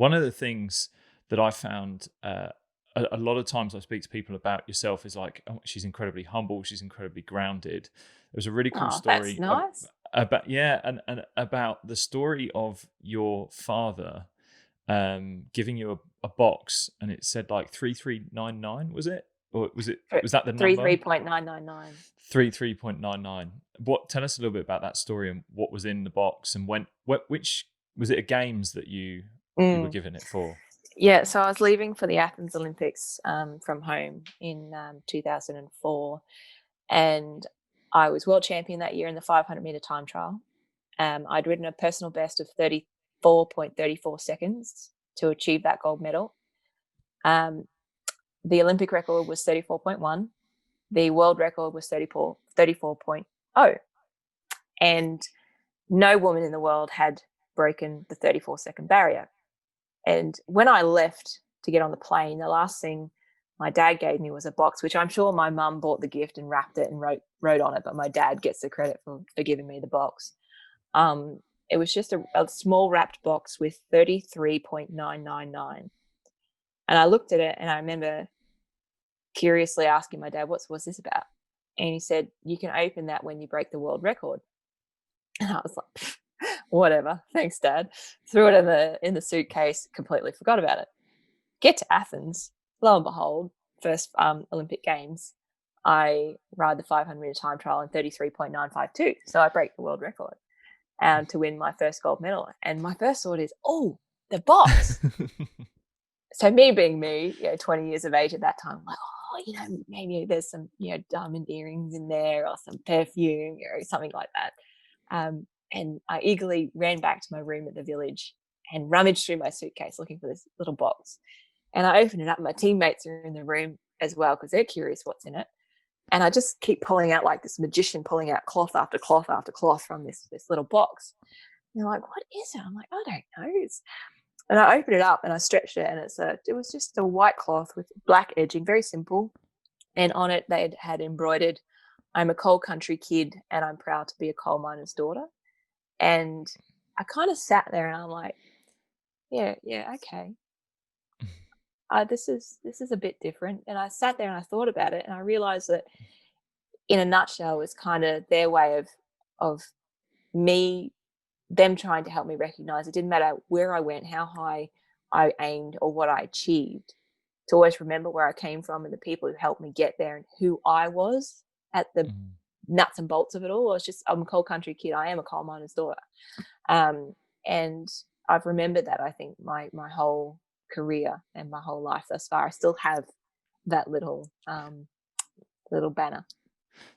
One of the things that I found a lot of times I speak to people about yourself is like, oh, she's incredibly humble, she's incredibly grounded. There was a really cool Oh, that's story nice. about and about the story of your father giving you a box, and it said like 3399, was it? Or was that the Three number? point nine nine nine. 33.99. What tell us a little bit about that story and what was in the box, and which was it, a games that you were Mm. given it for? Yeah, so I was leaving for the Athens Olympics from home in 2004, and I was world champion that year in the 500-meter time trial. I'd ridden a personal best of 34.34 seconds to achieve that gold medal. Um, the Olympic record was 34.1. The world record was 34.0. And no woman in the world had broken the 34-second barrier. And when I left to get on the plane, the last thing my dad gave me was a box, which I'm sure my mum bought the gift and wrapped it and wrote on it, but my dad gets the credit for giving me the box. Um, it was just a small wrapped box with 33.999. And I looked at it and I remember curiously asking my dad, what's this about? And he said, you can open that when you break the world record. And I was like, whatever, thanks, Dad. Threw it in the suitcase, completely forgot about it. Get to Athens, lo and behold, first Olympic Games, I ride the 500-meter time trial in 33.952. So I break the world record to win my first gold medal. And my first thought is, oh, the box. So me being me, 20 years of age at that time, I'm like, oh, maybe there's some, diamond earrings in there or some perfume or something like that. And I eagerly ran back to my room at the village and rummaged through my suitcase looking for this little box. And I opened it up. My teammates are in the room as well because they're curious what's in it. And I just keep pulling out like this magician, pulling out cloth after cloth after cloth from this little box. And they're like, what is it? I'm like, I don't know. And I opened it up and I stretched it, and it was just a white cloth with black edging, very simple. And on it, they had embroidered, I'm a coal country kid and I'm proud to be a coal miner's daughter. And I kind of sat there and I'm like, yeah, okay. This is a bit different. And I sat there and I thought about it, and I realized that in a nutshell, it was kind of their way of me, them trying to help me recognize it didn't matter where I went, how high I aimed, or what I achieved, to always remember where I came from and the people who helped me get there and who I was at the Mm. nuts and bolts of it all. I'm a coal country kid. I am a coal miner's daughter. And I've remembered that, I think, my whole career and my whole life thus far. I still have that little banner.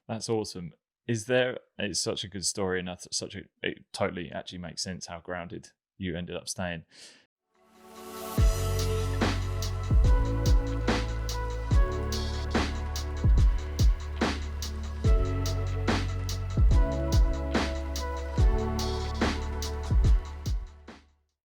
That's awesome. It's such a good story, and it totally actually makes sense how grounded you ended up staying.